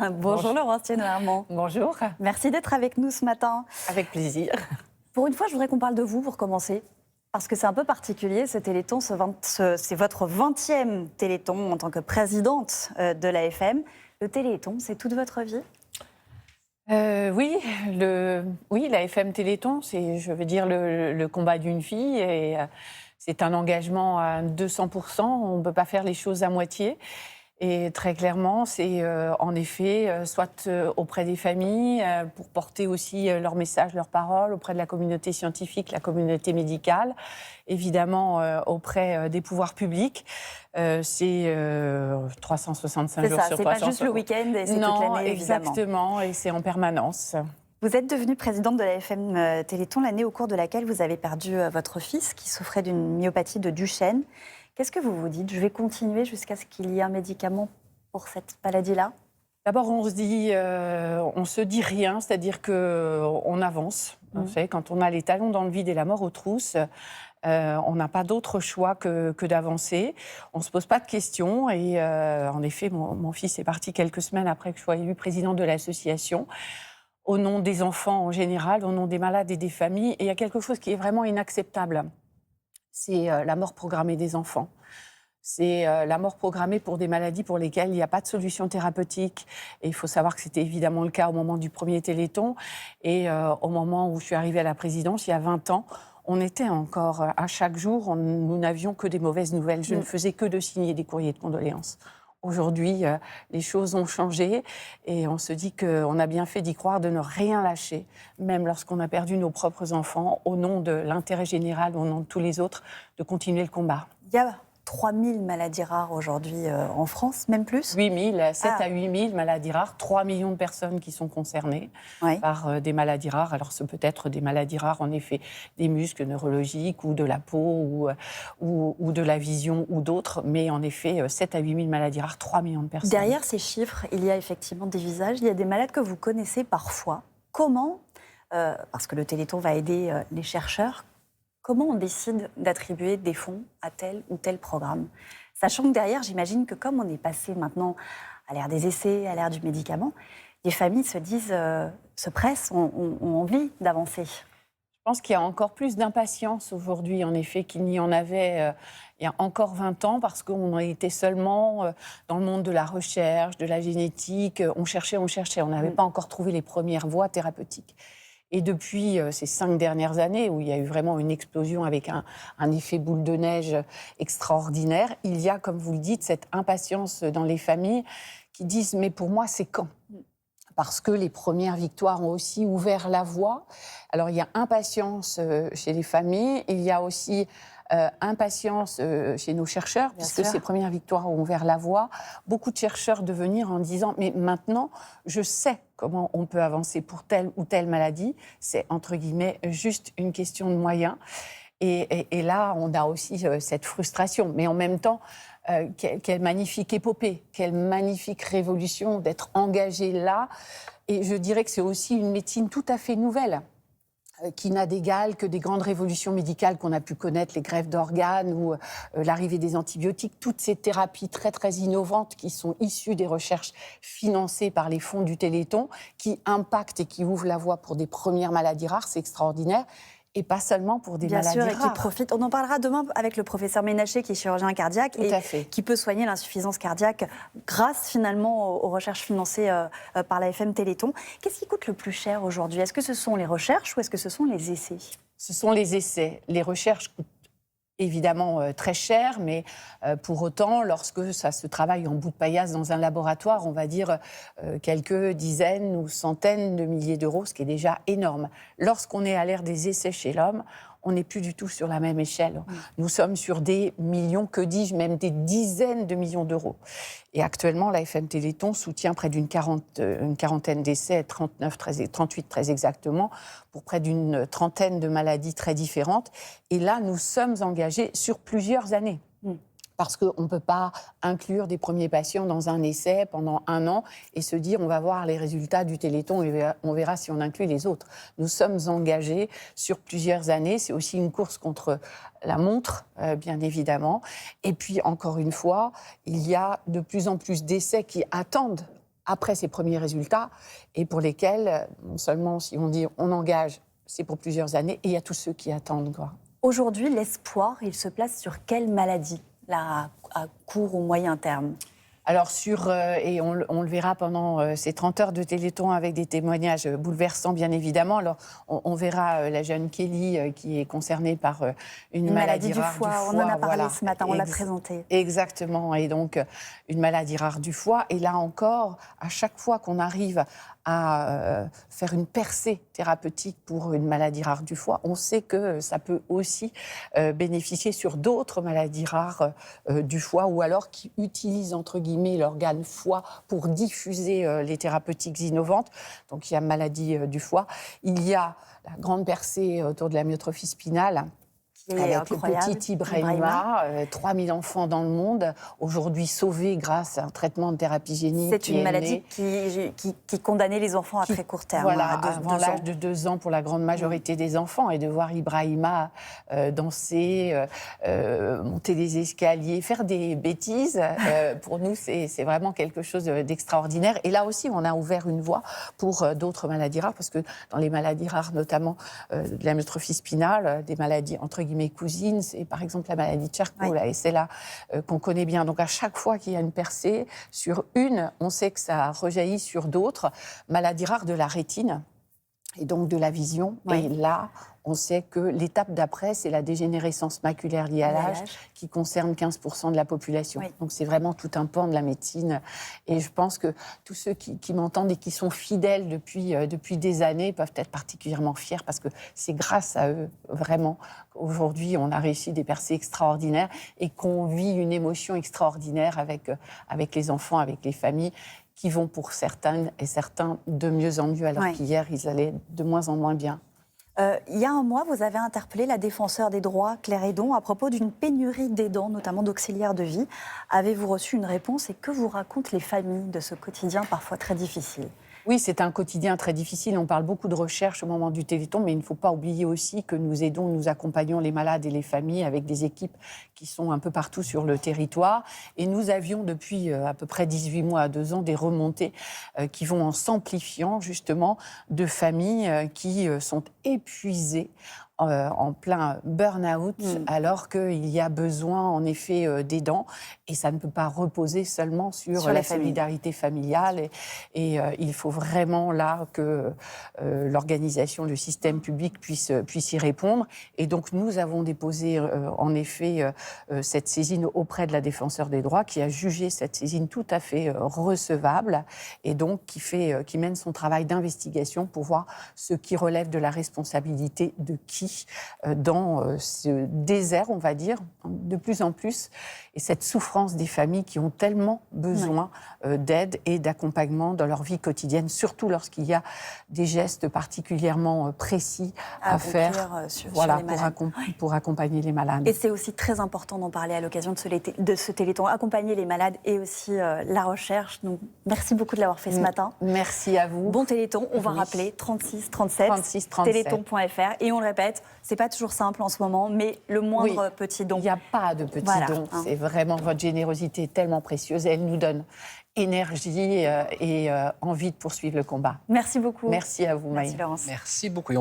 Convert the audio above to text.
Bonjour Laurence Thienot-Armand. Bonjour, Merci d'être avec nous ce matin. avec plaisir. Pour une fois, je voudrais qu'on parle de vous pour commencer. Parce que c'est un peu particulier, ce Téléthon, c'est votre 20e Téléthon en tant que présidente de l'AFM. Le Téléthon, c'est toute votre vie? Oui, la FM Téléthon, c'est, je veux dire, le combat d'une fille. Et c'est un engagement à 200%. On ne peut pas faire les choses à moitié. Et très clairement, c'est en effet, soit auprès des familles, pour porter aussi leur message, leurs paroles, auprès de la communauté scientifique, la communauté médicale, évidemment auprès des pouvoirs publics. C'est 365 jours sur 300. C'est pas juste le week-end et c'est toute l'année, évidemment. Exactement, et c'est en permanence. Vous êtes devenue présidente de l'AFM Téléthon l'année au cours de laquelle vous avez perdu votre fils qui souffrait d'une myopathie de Duchenne. Qu'est-ce que vous vous dites? Je vais continuer jusqu'à ce qu'il y ait un médicament pour cette maladie-là? D'abord, on se dit rien, c'est-à-dire qu'on avance. Vous savez, quand on a les talons dans le vide et la mort aux trousses, on n'a pas d'autre choix que d'avancer. On ne se pose pas de questions. Et en effet, mon fils est parti quelques semaines après que je sois élue présidente de l'association, au nom des enfants en général, au nom des malades et des familles. Et il y a quelque chose qui est vraiment inacceptable. C'est la mort programmée des enfants. C'est la mort programmée pour des maladies pour lesquelles il n'y a pas de solution thérapeutique. Et il faut savoir que c'était évidemment le cas au moment du premier Téléthon. Et au moment où je suis arrivée à la présidence, il y a 20 ans, on était encore, à chaque jour, nous n'avions que des mauvaises nouvelles. Je ne faisais que de signer des courriers de condoléances. Aujourd'hui, les choses ont changé et on se dit qu'on a bien fait d'y croire, de ne rien lâcher, même lorsqu'on a perdu nos propres enfants, au nom de l'intérêt général, au nom de tous les autres, de continuer le combat. Il y a 3000 maladies rares aujourd'hui en France, même plus? 7 à 8 000 maladies rares, 3 millions de personnes qui sont concernées par des maladies rares. Alors, ce peut être des maladies rares, en effet, des muscles neurologiques ou de la peau ou de la vision ou d'autres. Mais en effet, 7 à 8 000 maladies rares, 3 millions de personnes. Derrière ces chiffres, il y a effectivement des visages. Il y a des malades que vous connaissez parfois. Comment, parce que le Téléthon va aider les chercheurs, comment on décide d'attribuer des fonds à tel ou tel programme? Sachant que derrière, j'imagine que comme on est passé maintenant à l'ère des essais, à l'ère du médicament, les familles se disent, se pressent, ont envie d'avancer. Je pense qu'il y a encore plus d'impatience aujourd'hui, en effet, qu'il n'y en avait il y a encore 20 ans, parce qu'on était seulement dans le monde de la recherche, de la génétique. On cherchait, on n'avait pas encore trouvé les premières voies thérapeutiques. Et depuis ces 5 dernières années, où il y a eu vraiment une explosion avec un effet boule de neige extraordinaire, il y a, comme vous le dites, cette impatience dans les familles qui disent « mais pour moi, c'est quand ?» Parce que les premières victoires ont aussi ouvert la voie. Alors, il y a impatience chez les familles, il y a aussi impatience chez nos chercheurs, puisque ces premières victoires ont ouvert la voie. Beaucoup de chercheurs de venir en disant « mais maintenant, je sais comment on peut avancer pour telle ou telle maladie. C'est, entre guillemets, juste une question de moyens. » Et là, on a aussi cette frustration. Mais en même temps, quelle magnifique épopée, quelle magnifique révolution d'être engagé là. Et je dirais que c'est aussi une médecine tout à fait nouvelle, qui n'a d'égal que des grandes révolutions médicales qu'on a pu connaître, les greffes d'organes ou l'arrivée des antibiotiques, toutes ces thérapies très, très innovantes qui sont issues des recherches financées par les fonds du Téléthon, qui impactent et qui ouvrent la voie pour des premières maladies rares, c'est extraordinaire. Et pas seulement pour des maladies rares. Bien sûr, et qui profitent. On en parlera demain avec le professeur Ménaché, qui est chirurgien cardiaque qui peut soigner l'insuffisance cardiaque grâce finalement aux recherches financées par la FM Téléthon. Qu'est-ce qui coûte le plus cher aujourd'hui? Est-ce que ce sont les recherches ou est-ce que ce sont les essais? Ce sont les essais. Les recherches coûtent évidemment très cher, mais pour autant, lorsque ça se travaille en bout de paillasse dans un laboratoire, on va dire quelques dizaines ou centaines de milliers d'euros, ce qui est déjà énorme. Lorsqu'on est à l'ère des essais chez l'homme, on n'est plus du tout sur la même échelle. Nous sommes sur des millions, que dis-je, même des dizaines de millions d'euros. Et actuellement, la FM Téléthon soutient près d'une quarantaine d'essais, 38 très exactement, pour près d'une trentaine de maladies très différentes. Et là, nous sommes engagés sur plusieurs années. Parce qu'on ne peut pas inclure des premiers patients dans un essai pendant 1 an et se dire on va voir les résultats du Téléthon et on verra si on inclut les autres. Nous sommes engagés sur plusieurs années. C'est aussi une course contre la montre, bien évidemment. Et puis, encore une fois, il y a de plus en plus d'essais qui attendent après ces premiers résultats et pour lesquels, non seulement si on dit on engage, c'est pour plusieurs années, et il y a tous ceux qui attendent, quoi. Aujourd'hui, l'espoir, il se place sur quelle maladie, là, à court ou moyen terme? Alors, et on le verra pendant ces 30 heures de Téléthon avec des témoignages bouleversants, bien évidemment. Alors, on verra la jeune Kelly qui est concernée par une maladie du rare foie. du foie. On en a parlé voilà. ce matin, on l'a présenté. Exactement. Et donc, une maladie rare du foie. Et là encore, à chaque fois qu'on arrive à faire une percée thérapeutique pour une maladie rare du foie, on sait que ça peut aussi bénéficier sur d'autres maladies rares du foie, ou alors qui utilisent, entre guillemets, l'organe foie pour diffuser les thérapeutiques innovantes. Donc il y a maladie du foie. Il y a la grande percée autour de la myotrophie spinale, avec le petit Ibrahima, 3000 enfants dans le monde, aujourd'hui sauvés grâce à un traitement de thérapie génique. C'est une maladie qui condamnait les enfants à très court terme. Voilà, avant l'âge de 2 ans pour la grande majorité des enfants. Et de voir Ibrahima danser, monter des escaliers, faire des bêtises, pour nous, c'est vraiment quelque chose d'extraordinaire. Et là aussi, on a ouvert une voie pour d'autres maladies rares, parce que dans les maladies rares, notamment de la myotrophie spinale, des maladies entre guillemets cousines, c'est par exemple la maladie de Charcot, et c'est là qu'on connaît bien. Donc à chaque fois qu'il y a une percée sur une, on sait que ça rejaillit sur d'autres. Maladie rare de la rétine et donc de la vision. Et là, on sait que l'étape d'après, c'est la dégénérescence maculaire liée à l'âge, qui concerne 15% de la population. Donc c'est vraiment tout un pan de la médecine. Et je pense que tous ceux qui m'entendent et qui sont fidèles depuis des années peuvent être particulièrement fiers, parce que c'est grâce à eux, vraiment, qu'aujourd'hui, on a réussi des percées extraordinaires et qu'on vit une émotion extraordinaire avec les enfants, avec les familles, qui vont pour certaines et certains de mieux en mieux, alors qu'hier, ils allaient de moins en moins bien. Il y a un mois, vous avez interpellé la défenseure des droits, Claire Hédon, à propos d'une pénurie d'aidants, notamment d'auxiliaires de vie. Avez-vous reçu une réponse, et que vous racontent les familles de ce quotidien parfois très difficile? Oui, c'est un quotidien très difficile. On parle beaucoup de recherche au moment du Téléthon, mais il ne faut pas oublier aussi que nous accompagnons les malades et les familles avec des équipes qui sont un peu partout sur le territoire. Et nous avions depuis à peu près 18 mois à 2 ans des remontées qui vont en s'amplifiant, justement, de familles qui sont épuisées, en plein burn-out, alors qu'il y a besoin, en effet, d'aidants. Et ça ne peut pas reposer seulement sur la solidarité familiale. Et il faut vraiment, là, que l'organisation, le système public puisse y répondre. Et donc, nous avons déposé, en effet, cette saisine auprès de la défenseure des droits, qui a jugé cette saisine tout à fait recevable, et donc qui mène son travail d'investigation pour voir ce qui relève de la responsabilité de qui dans ce désert, on va dire, de plus en plus, et cette souffrance des familles qui ont tellement besoin d'aide et d'accompagnement dans leur vie quotidienne, surtout lorsqu'il y a des gestes particulièrement précis à faire pour accompagner les malades. Et c'est aussi très important d'en parler à l'occasion de ce Téléthon, accompagner les malades et aussi la recherche. Donc, merci beaucoup de l'avoir fait ce matin. Merci à vous. Bon Téléthon, on va rappeler 36 37, téléthon.fr, et on le répète, c'est pas toujours simple en ce moment, mais le moindre petit don. Il n'y a pas de petit don. C'est vraiment votre générosité tellement précieuse. Elle nous donne énergie et envie de poursuivre le combat. Merci beaucoup. Merci à vous, Maï. Merci, Laurence. Merci beaucoup.